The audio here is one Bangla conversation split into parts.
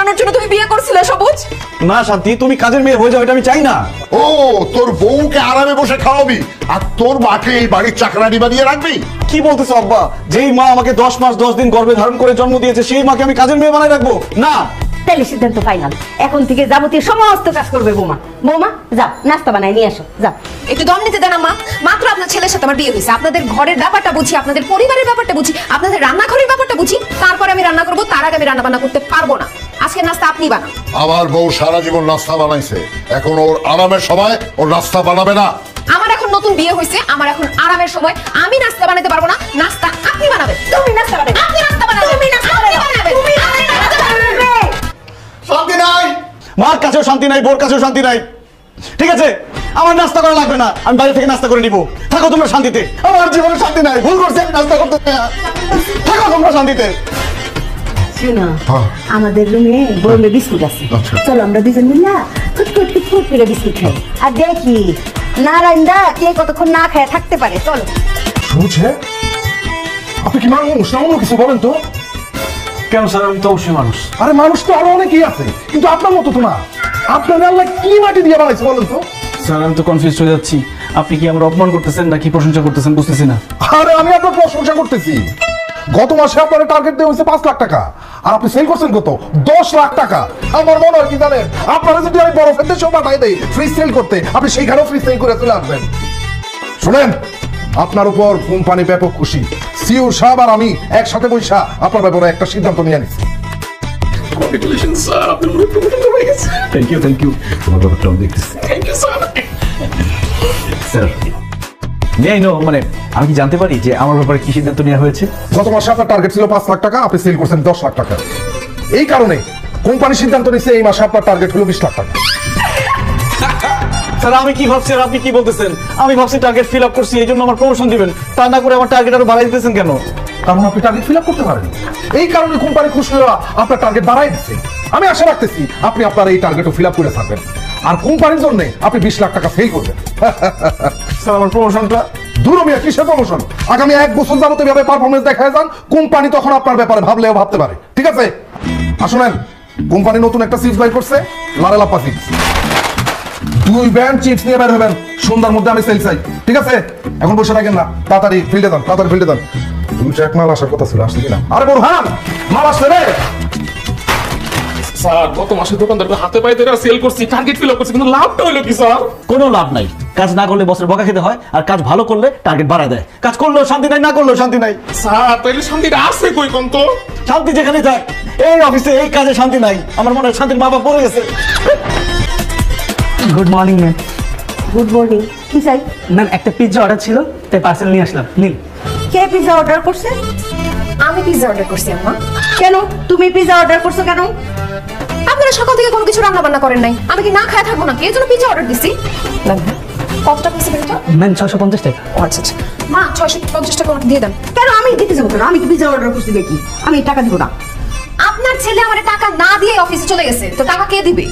আরানোর জন্য তুমি বিয়ে করছিলে সবুজ? না শান্তি, তুমি কাজের মেয়ে হয়ে যাও এটা আমি চাই না। ও তোর বউকে আরামে বসে খাওয়াবি আর তোর মাকে এই বাড়ির চাকরানি বানিয়ে রাখবি? কি বলতেছো আব্বা? যেই মা আমাকে 10 মাস 10 দিন গর্ভে ধারণ করে জন্ম দিয়েছে সেই মাকে আমি কাজের মেয়ে বানাই রাখবো? না। তাহলে সিদ্ধান্ত ফাইনাল, এখন থেকে যাবতীয় সমস্ত কাজ করবে বৌমা। বৌমা যাও নাস্তা বানাই নিয়ে আসো, যাও। একটু দম নিতে দেন আম্মা। মাত্র আপনার ছেলের সাথে আমার বিয়ে হয়েছে, আপনাদের ঘরের ব্যাপারটা বুঝি, আপনাদের পরিবারের ব্যাপারটা বুঝি, আপনাদের রান্নাঘরের ব্যাপারটা বুঝি, তারপরে আমি রান্না করবো। তার আগে আমি রান্না বান্না করতে পারবো না। আজকে নাস্তা আপনি বানান। আমার বউ সারা জীবন নাস্তা বানাইছে, এখন ওর আরামের সময় ওর নাস্তা বানাবে না। আমার এখন নতুন বিয়ে হয়েছে, আমার এখন আরামের সময়। আমি নাস্তা বানাতে পারবো না, নাস্তা আপনি বানাবেন। তুমি নাস্তা বানাবে, আপনি নাস্তা বানাবেন, তুমি নাস্তা বানাবে, তুমি নাস্তা বানাবে। শান্তি নাই, মার কাছেও শান্তি নাই, বোর কাছেও শান্তি নাই। ঠিক আছে, আমার নাস্তা করা লাগবে না, আমি বাইরে থেকে নাস্তা করে নিব। থাকো তোমরা শান্তিতে, আমার জীবনে শান্তি নাই। ভুল করছি আমি নাস্তা করতে। থাকো তোমরা শান্তিতে। শুনো, আমাদের রুমে বরমে বিস্কুট আছে, চলো আমরা দুজন মিলে ফুট করে বিস্কুট খাই আর দেখি নারায়ণদা কে কতক্ষণ না খায় থাকতে পারে। চলো। শুনছে আপনি কি মানুষ না অন্য কিছু বলেন তো? কেন স্যার, আমি তো অবশ্যই মানুষ। আরে মানুষ তো আরো অনেকেই আছে, কিন্তু আপনার মতো তো না। আপনার আল্লাহ কি মাটি দিয়ে বানাইছে বলেন তো? স্যার আমি তো কনফিউজ হয়ে যাচ্ছি, আপনি কি আমার অপমান করতেছেন নাকি প্রশংসা করতেছেন বুঝতেছি না। আরে আমি আপনার প্রশংসা করতেছি। গত মাসে আপনার টার্গেট দেওয়া হয়েছে 5 লাখ টাকা, আর আপনি সেল করছেন কত? 10 লাখ টাকা। আমার মনে হয় কি জানেন, আপনারা যদি আমি বড় ফেলতে সব পাঠাই দেই ফ্রি সেল করতে, আপনি সেইখানেও ফ্রি সেল করে চলে আসবেন। শুনেন, আপনার উপর কোম্পানি ব্যাপক খুশি। সিও সাহেব আর আমি একসাথে বৈশা আপনার ব্যাপারে একটা সিদ্ধান্ত নিয়ে নিচ্ছি। কংগ্রেচুলেশনস স্যার, আপনার প্রমোশন হয়ে গেছে। Thank you. তোমার ব্যাপারটা আমি দেখতেছি। Thank you sir. স্যার মানে আমি কি জানতে পারি যে আমার ব্যাপারে কি সিদ্ধান্ত নেওয়া হয়েছে? গত মাসে আপনার টার্গেট ছিল 5 লাখ টাকা, আপনি সেল করছেন 10 লাখ টাকা। এই কারণে কোম্পানি সিদ্ধান্ত নিচ্ছে এই মাসে আপনার টার্গেট হলো 20 লাখ টাকা। স্যার আমি কি ভাবছি আর আপনি কি বলতেছেন? আমি ভাবছি টার্গেট ফিল আপ করছি, এই জন্য আমার প্রমোশন দিবেন। তা না করে আমার টার্গেট আরো বাড়াই দিতেছেন কেন? কারণ আপনি টার্গেট ফিল আপ করতে পারেন। এই কারণে কোম্পানি খুশি হয়ে আপনার টার্গেট বাড়াই দিচ্ছে। আমি আশা রাখতেছি আপনি আপনার এই টার্গেটও ফিল আপ করে থাকবেন, আর কোম্পানির জন্য আপনি 20 লাখ টাকা সেল করবেন। স্যার আমার প্রমোশনটা? দূর মিয়া, কিসের প্রমোশন? আগামী 1 বছর যাবত এভাবে পারফরমেন্স দেখায় যান, কোম্পানি তখন আপনার ব্যাপারে ভাবলেও ভাবতে পারে। ঠিক আছে? আসুন, কোম্পানি নতুন একটা চিপস বাই করছে, লারেলাপ্পা চিপস। 2 ব্যান্ড চিপস নিয়ে বের হবেন, সন্ধ্যার মধ্যে আমি সেল চাই। ঠিক আছে? এখন বসে থাকেন না, তাড়াতাড়ি ফিল্ডে যান, তাড়াতাড়ি ফিল্ডে যান। 2 ট্রাক মাল আসার কথা ছিল, আসছে কিনা? আরে বোরহান, মাল আসছে রে। স্যার গত মাসে দোকানদারকে হাতে পায়ে ধরে সেল করছি, টার্গেট ফিল আপ করছি, কিন্তু লাভটা হলো কি স্যার? কোনো লাভ নাই। কাজ না করলে বসের বকা খেতে হয়, আর কাজ ভালো করলে টার্গেট বাড়ায় দেয়। কাজ করলেও শান্তি নাই, না করলেও শান্তি নাই। স্যার তাইলে শান্তিটা আছে কই কোন তো? শান্তি যেখানে থাক, এই অফিসে এই কাজে শান্তি নাই। আমার মনে হয় শান্তির মা বাবা পড়ে গেছে। Good morning ma'am. Good morning. কি চাই? ম্যাম একটা পিৎজা অর্ডার ছিল, তাই পার্সেল নিয়ে আসলাম, নিন। কে পিৎজা অর্ডার করছে? আমি পিৎজা অর্ডার করছি আম্মা। কেন তুমি পিৎজা অর্ডার করছো কেন? আপনারা সকাল থেকে কোনো কিছু রান্না বান্না করেন নাই, আমি কি না খায় থাকবো নাকি? এই জন্য পিৎজা অর্ডার দিছি। কত টাকা দিছি এটা? ম্যাম 650 টাকা। আচ্ছা আচ্ছা মা, 650 টাকা দিয়ে দেন। কেন আমি দিতে যাবো কেন? আমি কি পিৎজা অর্ডার করছি দেখি? আমি টাকা দিব না। আপনার ছেলে আমার টাকা না দিয়ে অফিসে চলে গেছে, তো টাকা কে দিবে?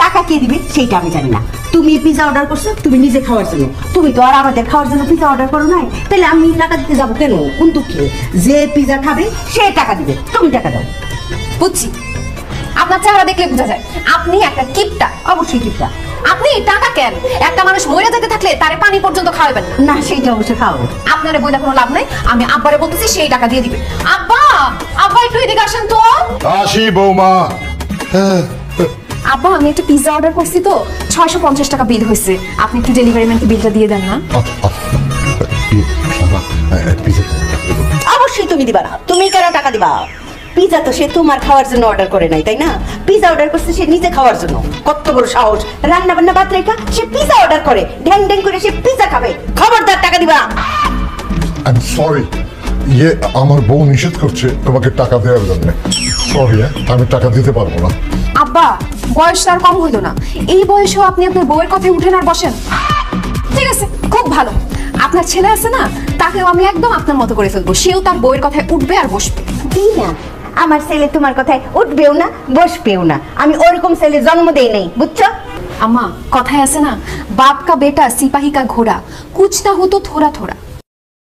টাকা কে দিবে সেইটা আমি জানি না। তুমি পিৎজা অর্ডার করছো তুমি নিজে খাওয়ার জন্য, তুমি তো আর আমাদের খাওয়ার জন্য পিৎজা অর্ডার করো নাই। তাহলে আমি টাকা দিতে যাবো কেন? কোন দুঃখে? যে পিৎজা খাবে সে টাকা দিবে, তুমি টাকা দাও। বুঝছি, আপনার চেহারা দেখলে বোঝা যায় আপনি একটা কিপটা। অবশ্যই কিপটা। আপনি টাকা কেন? একটা মানুষ মরে যেতে থাকলে তারে পানি পর্যন্ত খাওয়াবেন না? না, সেইটা অবশ্যই খাও। আপনারে বইলা কোনো লাভ নাই। আমি আব্বারে বলতেছি সেই টাকা দিয়ে দিবে। আব্বা, আব্বা একটু এদিকে আসেন তো। আসি বৌমা। আব্বা আমি একটা পিৎজা অর্ডার করছি তো 650 টাকা বিল হয়েছে, আপনি একটু ডেলিভারি ম্যানকে বিলটা দিয়ে দেন না। অবশ্যই তুমি দিবা না। তুমি কেন টাকা দিবা? পিৎজা তো সে তোমার খাওয়ার জন্য অর্ডার করে নাই, তাই না? পিৎজা অর্ডার করছে সে নিজে খাওয়ার জন্য। কত বড় সাহস! রান্না বান্না বাদ রেখা সে পিৎজা অর্ডার করে, ঢ্যাং ঢ্যাং করে সে পিৎজা খাবে। খবরদার টাকা দিবা। আই এম সরি, আমার বউ নিষেধ করছে তোমাকে টাকা দেওয়ার জন্য। সরি, আমি টাকা দিতে পারবো না। আব্বা বয়স আর কম হইলো না, এই বয়সেও আপনি আপনার বউয়ের কথায় উঠেন আর বসেন। ঠিক আছে, খুব ভালো। আপনার ছেলে আছে না, তাকেও আমি একদম আপনার মতো করে ফেলবো। সেও তার বউয়ের কথায় উঠবে আর বসবে। না, আমার ছেলে তোমার কথায় উঠবেও না বসবেও না। আমি ওরকম ছেলে জন্ম দেই নাই, বুঝছো? আম্মা কথায় আছে না, বাপ কা বেটা সিপাহী কা ঘোড়া, কুছ না হতো থোড়া থোড়া।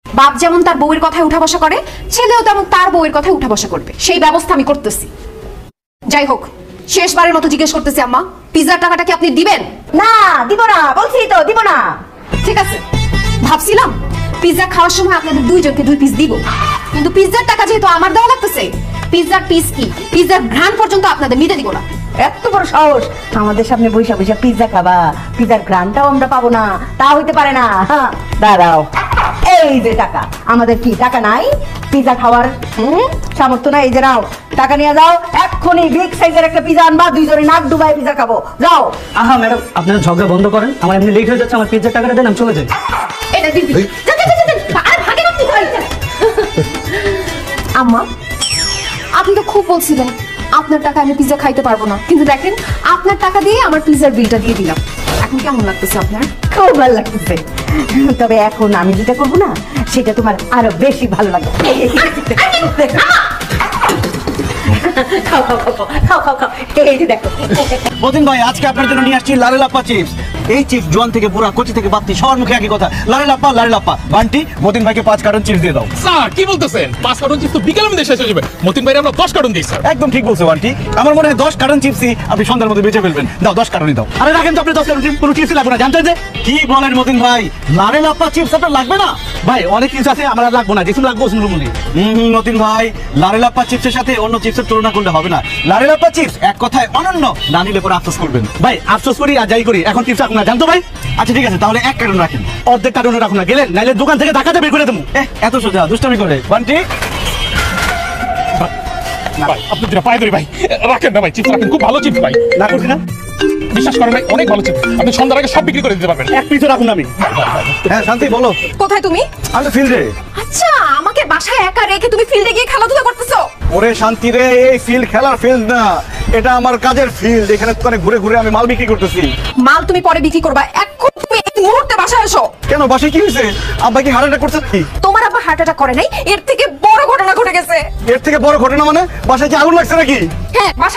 বাপ যেমন তার বউয়ের কথায় উঠা বসা করে, ছেলেও তেমন তার বউয়ের কথায় উঠা বসা করবে। সেই ব্যবস্থা আমি করতেছি। যাই হোক, শেষবারের মতো জিজ্ঞেস করতেছি আম্মা, পিৎজার টাকাটা কি আপনি দিবেন? না দিব না, বলছি তো দিব না। ঠিক আছে, ভাবছিলাম পিৎজা খাওয়ার সময় আপনাদের দুইজনকে 2 পিস দিব, কিন্তু পিৎজার টাকা যেহেতু আমার দেওয়া লাগতেছে, পিৎজার পিস কি পিৎজার ঘ্রাণ পর্যন্ত আপনাদের নিতে দিব না। এত বড় সাহস, আমাদের সামনে বৈশা বৈশা পিৎজা খাবা? পিৎজার গ্রানটাও আমরা পাবো না, তা হইতে পারে না। হ্যাঁ, দাঁড়াও, এই যে টাকা। আমাদের কি টাকা নাই পিৎজা খাওয়ার? সামর্থ্য নাই। এই যে নাও, টাকা নিয়ে যাও, এক্ষুনি বিগ সাইজের একটা পিৎজা আনবা, দুইজনে নাক ডুবাই পিৎজা খাবো। যাও। আহা ম্যাডাম, আপনারা ঝগড়া বন্ধ করেন, আমার এমনি লেট হয়ে যাচ্ছে, আমার পিৎজার টাকাটা দেন, আমি চলে যাই। এটা দিবি। যা, যা, যা, যা, যা। আর ভাগে ভাগে খাই। আম্মা, আপনি তো খুব বলছিলেন আপনার টাকা আমি পিৎজা খাইতে পারবো না, কিন্তু দেখেন আপনার টাকা দিয়ে আমার পিৎজার বিলটা দিয়ে দিলাম। এখন কেমন লাগতেছে আপনার? খুব ভালো লাগতেছে, তবে এখন আমি যেটা করবো না সেটা তোমার আরো বেশি ভালো লাগবে। খাও খাও খাও খাও খাও খাও, এই যে দেখো। মতিন ভাই, আজকে আপনার জন্য নিয়ে আসছি লারে লাপ্পা চিপস। এই চিপস জোয়ান থেকে বুড়া, কচি থেকে বাত্তি, সবার মুখে একই কথা, লারে লাপ্পা লারে লাপ্পা। বান্টি, মতিন ভাইকে 5 কার্টন চিপস দিয়ে দাও। স্যার কি বলতেছেন? 5 কার্টন চিপস তো বিকেলের মধ্যে শেষ হয়ে যাবে। মতিন ভাই আমরা 10 কার্টন দিই স্যার। একদম ঠিক বলছো বান্টি, আমার মনে হয় 10 কার্টন চিপসই আপনি সন্ধ্যার মধ্যে বেঁচে ফেলবেন। দাও 10 কার্টনই দাও। আরে রাখেন তো, আপনি 10 কার্টন চিপস, কোনো চিপসই লাগবে না, জানতেন যে? কি বলেন মতিন ভাই, লারে লাপ্পা চিপস আপনার লাগবে না? ভাই অনেক কিছু আছে আমার আর লাগবে না, যেসব লাগবে ওসব মনে। মতিন ভাই, লারে লাপ্পা চিপসের সাথে অন্য চিপসের তুলনা করলে হবে না। লারে লাপ্পা চিপস এক কথায় অনন্য, না নিলে পরে আফসোস করবেন। ভাই আফসোস করি আর যাই করি, এখন চিপস রাখুন না, জানতো ভাই? আচ্ছা ঠিক আছে, তাহলে 1 কার্টন রাখেন, অর্ধেক কার্টনে রাখুন না, গেলেন নাইলে দোকান থেকে ধাক্কাতে বের করে দেবো। এত সোজা দুষ্টামি করে বান্টি। ভাই আপনি যেটা পায় ধরি ভাই, রাখেন না ভাই, চিপস রাখেন, খুব ভালো চিপস ভাই। না করছি না, বিশ্বাস করেন ভাই, অনেক ভালো চিপস, আপনি সন্ধ্যার আগে সব বিক্রি করে দিতে পারবেন। এক পিছু রাখুন আমি। হ্যাঁ শান্তি বলো। কোথায় তুমি? আমি ফিল্ডে। আচ্ছা, আমাকে বাসায় একা রেখে তুমি ফিল্ডে গিয়ে খেলাধুলা করতেছো? ওরে শান্তি রে, এই ফিল্ড খেলার ফিল্ড না, এটা আমার কাজের ফিল্ড। এখানে দোকানে ঘুরে ঘুরে আমি মাল বিক্রি করতেছি। মাল তুমি পরে বিক্রি করবা, এখন তুমি এই মুহূর্তে বাসায় আসো। কেন, বাসায় কি হয়েছে? আব্বা কি হার্ট অ্যাটাক করছে নাকি? তোমার আব্বা হার্ট অ্যাটাক করে নাই, এর থেকে বড় ঘটনা ঘটে গেছে। এর থেকে বড় ঘটনা মানে বাসায় কি আগুন লাগছে নাকি? হ্যাঁ, বাসায়